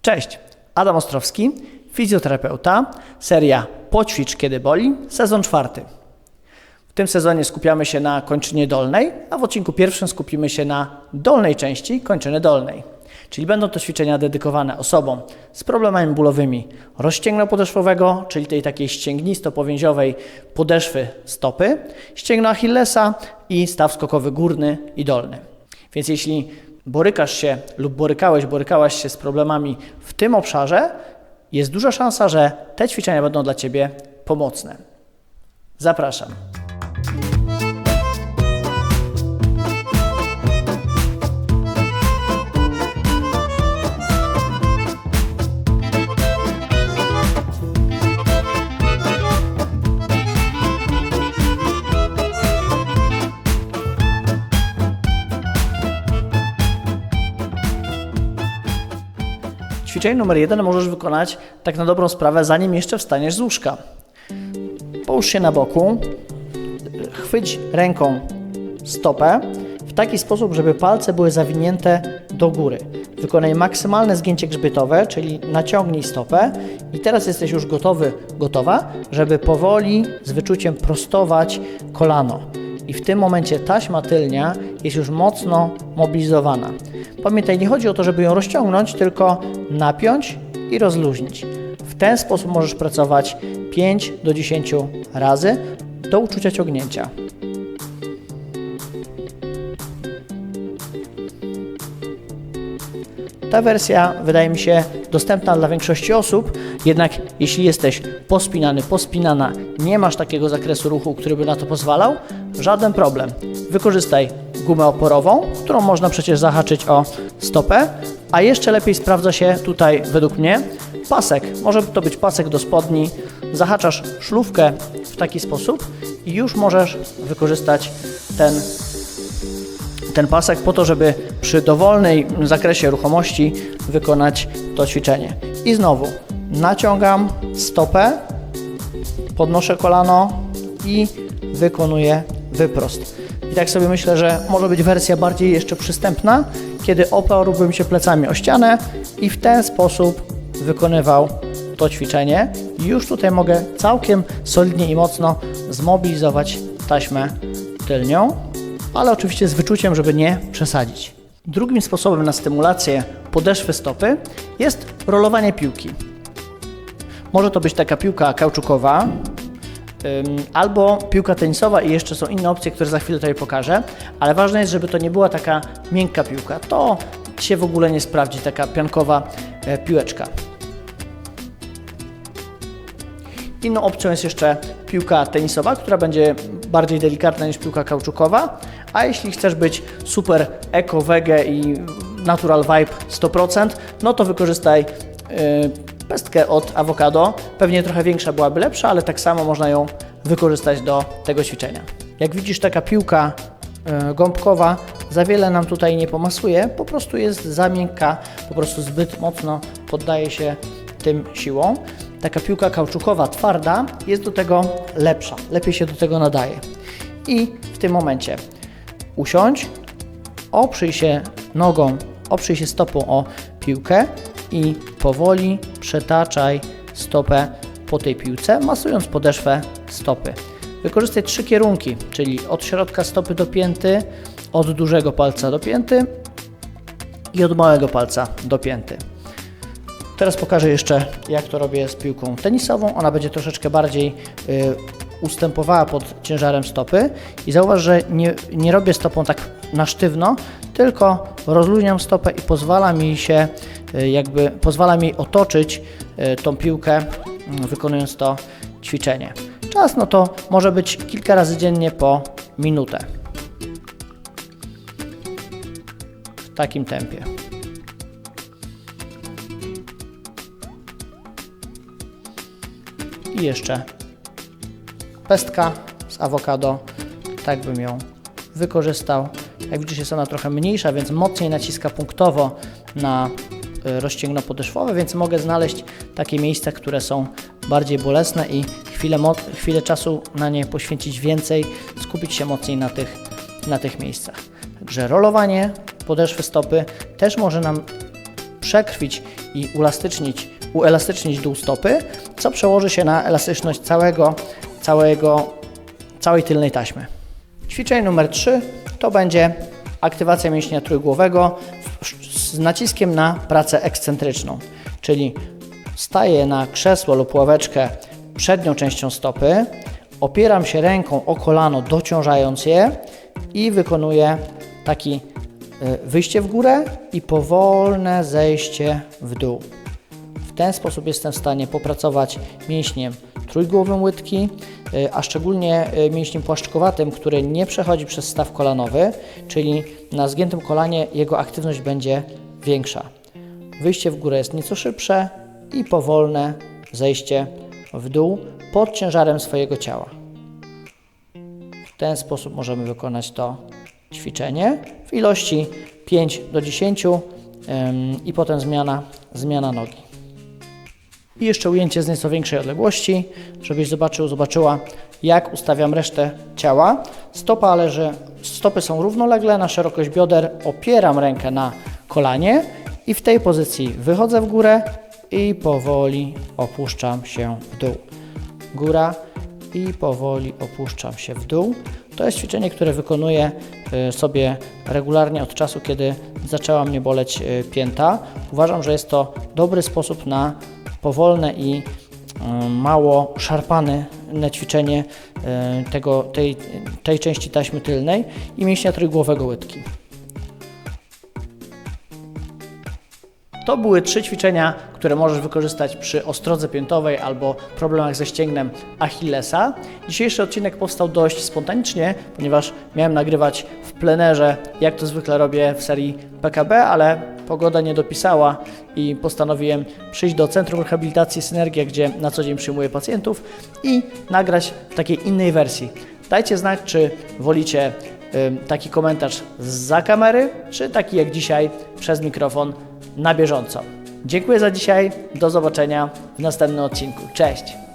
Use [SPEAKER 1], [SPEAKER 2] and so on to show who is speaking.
[SPEAKER 1] Cześć, Adam Ostrowski, fizjoterapeuta, seria Poćwicz kiedy boli, sezon 4. W tym sezonie skupiamy się na kończynie dolnej, a w odcinku pierwszym skupimy się na dolnej części kończyny dolnej. Czyli będą to ćwiczenia dedykowane osobom z problemami bólowymi rozścięgna podeszwowego, czyli tej takiej ścięgnisto-powięziowej podeszwy stopy, ścięgna Achillesa i staw skokowy górny i dolny. Więc jeśli borykasz się lub borykałaś się z problemami w tym obszarze, jest duża szansa, że te ćwiczenia będą dla Ciebie pomocne. Zapraszam. Ćwiczenie numer 1 możesz wykonać tak na dobrą sprawę, zanim jeszcze wstaniesz z łóżka. Połóż się na boku, chwyć ręką stopę w taki sposób, żeby palce były zawinięte do góry. Wykonaj maksymalne zgięcie grzbietowe, czyli naciągnij stopę i teraz jesteś już gotowa, żeby powoli z wyczuciem prostować kolano. I w tym momencie taśma tylnia jest już mocno mobilizowana. Pamiętaj, nie chodzi o to, żeby ją rozciągnąć, tylko napiąć i rozluźnić. W ten sposób możesz pracować 5 do 10 razy do uczucia ciągnięcia. Ta wersja wydaje mi się dostępna dla większości osób, jednak jeśli jesteś pospinana, nie masz takiego zakresu ruchu, który by na to pozwalał, żaden problem. Wykorzystaj gumę oporową, którą można przecież zahaczyć o stopę, a jeszcze lepiej sprawdza się tutaj według mnie pasek. Może to być pasek do spodni, zahaczasz szlufkę w taki sposób i już możesz wykorzystać ten pasek po to, żeby przy dowolnej zakresie ruchomości wykonać to ćwiczenie. I znowu naciągam stopę, podnoszę kolano i wykonuję wyprost. I tak sobie myślę, że może być wersja bardziej jeszcze przystępna, kiedy oparłbym się plecami o ścianę i w ten sposób wykonywał to ćwiczenie. I już tutaj mogę całkiem solidnie i mocno zmobilizować taśmę tylnią, ale oczywiście z wyczuciem, żeby nie przesadzić. Drugim sposobem na stymulację podeszwy stopy jest rolowanie piłki. Może to być taka piłka kauczukowa albo piłka tenisowa i jeszcze są inne opcje, które za chwilę tutaj pokażę, ale ważne jest, żeby to nie była taka miękka piłka. To się w ogóle nie sprawdzi, taka piankowa piłeczka. Inną opcją jest jeszcze piłka tenisowa, która będzie bardziej delikatna niż piłka kauczukowa, a jeśli chcesz być super eko, wege i natural vibe 100%, no to wykorzystaj pestkę od awokado. Pewnie trochę większa byłaby lepsza, ale tak samo można ją wykorzystać do tego ćwiczenia. Jak widzisz, taka piłka gąbkowa za wiele nam tutaj nie pomasuje, po prostu jest za miękka, po prostu zbyt mocno poddaje się tym siłą. Taka piłka kauczukowa, twarda, jest do tego lepsza, lepiej się do tego nadaje. I w tym momencie usiądź, oprzyj się nogą, oprzyj się stopą o piłkę i powoli przetaczaj stopę po tej piłce, masując podeszwę stopy. Wykorzystaj 3 kierunki, czyli od środka stopy do pięty, od dużego palca do pięty i od małego palca do pięty. Teraz pokażę jeszcze, jak to robię z piłką tenisową. Ona będzie troszeczkę bardziej ustępowała pod ciężarem stopy i zauważ, że nie robię stopą tak na sztywno, tylko rozluźniam stopę i pozwala mi otoczyć tą piłkę, wykonując to ćwiczenie. Czas no to może być kilka razy dziennie po minutę. W takim tempie. I jeszcze pestka z awokado, tak bym ją wykorzystał. Jak widzisz, jest ona trochę mniejsza, więc mocniej naciska punktowo na rozcięgno podeszwowe, więc mogę znaleźć takie miejsca, które są bardziej bolesne i chwilę czasu na nie poświęcić więcej, skupić się mocniej na tych miejscach. Także rolowanie podeszwy stopy też może nam przekrwić i uelastycznić dół stopy, co przełoży się na elastyczność całej tylnej taśmy. Ćwiczenie numer 3 to będzie aktywacja mięśnia trójgłowego z naciskiem na pracę ekscentryczną, czyli staję na krzesło lub ławeczkę przednią częścią stopy, opieram się ręką o kolano, dociążając je i wykonuję takie wyjście w górę i powolne zejście w dół. W ten sposób jestem w stanie popracować mięśniem trójgłowym łydki, a szczególnie mięśniem płaszczkowatym, który nie przechodzi przez staw kolanowy, czyli na zgiętym kolanie jego aktywność będzie większa. Wyjście w górę jest nieco szybsze i powolne zejście w dół pod ciężarem swojego ciała. W ten sposób możemy wykonać to ćwiczenie w ilości 5 do 10 i potem zmiana nogi. I jeszcze ujęcie z nieco większej odległości, żebyś zobaczyła, jak ustawiam resztę ciała. Stopy są równolegle na szerokość bioder, opieram rękę na kolanie i w tej pozycji wychodzę w górę i powoli opuszczam się w dół. Góra i powoli opuszczam się w dół. To jest ćwiczenie, które wykonuję sobie regularnie od czasu, kiedy zaczęła mnie boleć pięta. Uważam, że jest to dobry sposób na powolne i mało szarpane ćwiczenie tej części taśmy tylnej i mięśnia trójgłowego łydki. To były 3 ćwiczenia, które możesz wykorzystać przy ostrodze piętowej albo problemach ze ścięgnem Achillesa. Dzisiejszy odcinek powstał dość spontanicznie, ponieważ miałem nagrywać w plenerze, jak to zwykle robię w serii PKB, ale pogoda nie dopisała i postanowiłem przyjść do Centrum Rehabilitacji Synergia, gdzie na co dzień przyjmuję pacjentów i nagrać w takiej innej wersji. Dajcie znać, czy wolicie taki komentarz zza kamery, czy taki jak dzisiaj przez mikrofon na bieżąco. Dziękuję za dzisiaj, do zobaczenia w następnym odcinku. Cześć!